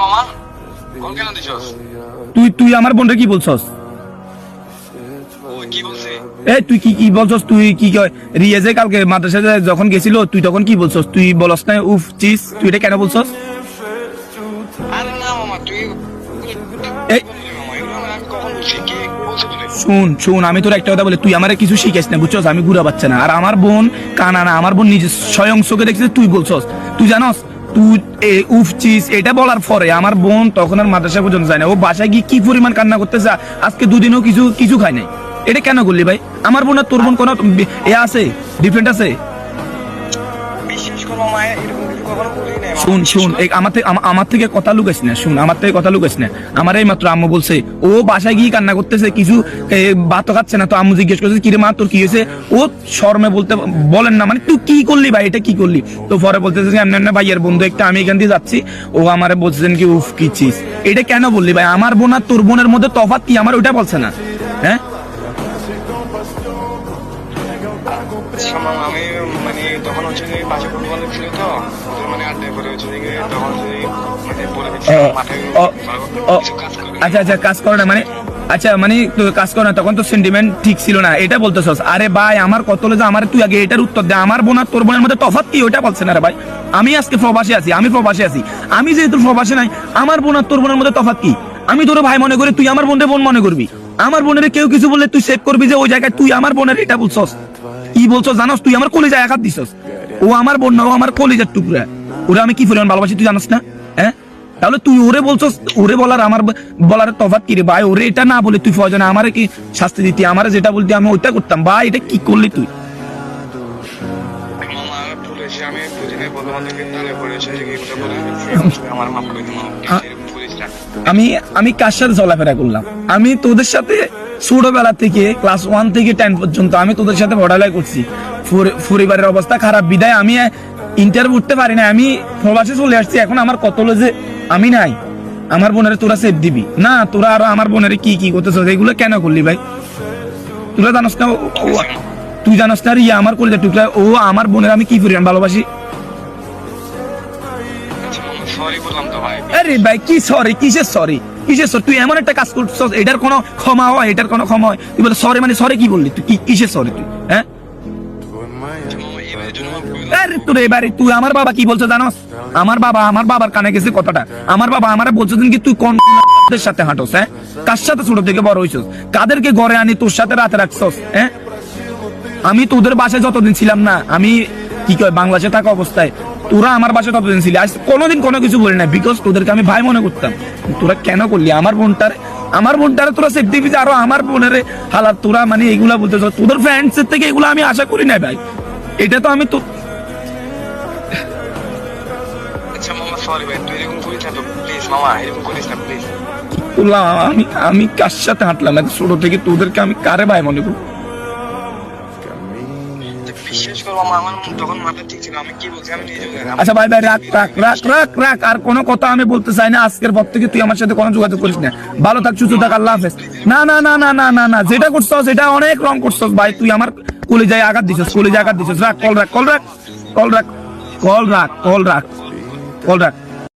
মামা কল কেন দিছস? তুই আমার বোনরে কি বলছস? ওই কি বলছে? এই তুই কি বলছস? তুই কি কয় রিয়াজে কালকে মাদ্রাসায় যখন গেছিল তুই তখন কি বলছস? তুই বলস না উফ চিস, তুই এটা কেন বলছস? আরে না মামা তুই এই মামা এগুলো আমি কখন বলছি? কে বলছে তোরে? শুন আমি তোর একটা কথা বলি, তুই আমারে কিছু শিখাইস না বুঝছস? আমি ঘুরা পাচ্ছে না। আর আমার বোন কানা না, আমার বোন নিজে স্বয়ং চোখে দেখছিস, তুই বলছস। তুই জানস তুই উফ চিস এটা বলার পরে আমার বোন তখন আর মাদ্রাসা পর্যন্ত যায় না। ও বাসায় গিয়ে কি পরিমাণ কান্না করতেছে, আজকে দুদিনও কিছু খায় নাই। এটা কেন করলি ভাই? আমার বোন আর তোর বোন কোনো আছে ডিফারেন্ট আছে? বিশ্বাস কর মামা এরকম কিছু কখনো বলি নাই। শুন আমার থেকে কথা লুকাইস না। শুন আমার থেকে কথা লুকাইস না। আমার এই মাত্র আম্মু বলছে ও বাসায় গিয়ে কান্না করতেছে, কিছু ভাত খাচ্ছে না। তো আম্মু জিজ্ঞেস করছে কিরে মা তোর কি হয়েছে? ও শর্মে বলেন না, মানে তুই কি করলি ভাই, এটা কি করলি? তো পরে বলতেছে এমনি ভাইয়ের বন্ধু একটা, আমি এখান দিয়ে যাচ্ছি, ও আমারে বলছেন কি উফ কি চিস। এটা কেন বললি ভাই? আমার বোন আর তোর বোনের মধ্যে তফাৎ কি? আমার ওইটা বলছে না। হ্যাঁ আচ্ছা মামা আমি মানে তখন হচ্ছে যে বাসা বন্ধু বান্ধব ছিল তো ওদের মানে আড্ডায় করে হচ্ছে যে তখন হচ্ছে যে মানে বলে দিচ্ছি মাথায় কিছু কাজ করে। আচ্ছা কাজ করে না মানে? আচ্ছা মানে কাজ করে না, তখন তো সেন্টিমেন্ট ঠিক ছিল না এটা বলতেছস? আরে ভাই আমার কত হলো যে আমার, তুই আগে এটার উত্তর দে। আমার বোন আর তোর বোনের মধ্যে তফাৎ কি ওইটা বলছে না রে ভাই। আমি আজকে প্রবাসী আছি, আমি যেহেতু প্রবাসী নাই, আমার বোন আর তোর বোনের মধ্যে তফাৎ কি? আমি তোর ভাই মনে করি, তুই আমার বোনের বোন মনে করবি। আমার বোনের কেউ কিছু বললে তুই সেভ করবি যে ওই জায়গায় তুই আমার বোনের এটা বলছস। কি বলছস জানোস? তুই আমার কলিজায় আঘাত দিছস। ও আমার বোন না, ও আমার কলিজার টুকরা। ওরে আমি কি পরিমাণ ভালোবাসি তুই জানাস না? হ্যাঁ তাহলে তুই ওরে বলছস, ওরে বলার আমার বলার তফাৎ কি রে ভাই? ওরে এটা না বলে তুই প্রয়োজনে আমারে কি শাস্তি দিতি? আমারে যেটা বলতি আমি ওইটা করতাম ভাই। এটা কি করলি তুই? মামা আমি ভুল হয়েছে, আমি দুদিনে বন্ধু বান্ধবকে তালে পড়েছে যে কি কথা বলে আমার মাফ করে দিন মামা, এরকম করিস না। আমি কার সাথে চলাফেরা করলাম? আমি তোদের সাথে ছোটবেলা থেকে ক্লাস 1 থেকে 10 পর্যন্ত আমি তোদের সাথে পড়ালেখা করছি। পরিবারের অবস্থা খারাপ বিদায় আমি ইন্টারভিউ উঠতে পারি না, আমি প্রবাসে চলে আসছি। এখন আমার কত হলো যে আমি নাই, আমার বোনের তোরা সেফ দিবি না? তোরা আরো আমার বোনের কি করতেছ? এগুলো কেন করলি ভাই? তোরা জানোস না তুই জানোস না রিয়া আমার কলিজার টুকরা, ও আমার বোনের আমি কি পরিমাণ ভালোবাসি। আচ্ছা মামা সরি বললাম তো ভাই। আরে ভাই কি সরি? কিসের সরি? তুই এমন একটা কাজ করছস, এটার কোনো ক্ষমা হয়? এটার কোনো ক্ষমা হয়? তুই বলে সরি মানে সরি কি বললি? তুই কিসের সরি তুই? হ্যাঁ আচ্ছা মামা এবারের জন্য মাফ করে দিন। আরে তোর এবারে তুই আমার বাবা কি বলছে জানোস? আমার বাবার কানে গেছে কথাটা। আমার বাবা আমারে বলছে কি তুই কোন সাথে হাঁটোস? হ্যাঁ কার সাথে ছোট থেকে বড় হইছস? কাদেরকে ঘরে আনি তোর সাথে রাতে রাখছস? হ্যাঁ আমি তোদের বাসায় যতদিন ছিলাম না, আমি কি কয় বাংলাদেশে থাকা অবস্থায় তোরা আমার বাসায় ততদিন ছিলি, আজ কোনোদিন কোনো কিছু বলি না, বিকজ তোদেরকে আমি ভাই মনে করতাম। তোরা কেন করলি আমার বোনটারে তোরা সেফ দিবি? আরো আমার বোনের হালাত তোরা মানে এগুলা বলতেছ। তোদের ফ্রেন্ডস এর থেকে এগুলো আমি আশা করি না ভাই। এটা তো আমি তো আচ্ছা মামা সরি ভাই, তুই এরকম করিস না তো প্লিজ মামা, এরকম করিস না প্লিজ। বললাম আমি কার সাথে হাঁটলাম এত ছোট থেকে? তোদেরকে আমি কারে ভাই মনে করি? বিশ্বাস করো মামা আমার তখন মাথা ঠিক ছিল, আমি কি বলছি আমি নিজেও জানি না। আচ্ছা ভাই রাখ। আর কোনো কথা আমি বলতে চাই না। আজকের পর থেকে তুই আমার সাথে কোনো যোগাযোগ করিস না। ভালো থাক, সুস্থ থাক, আল্লাহ হাফেজ। না যেটা করছস এটা অনেক রং করছস ভাই। তুই আমার কলিজায় আঘাত দিছস। রাখ, কল রাখ।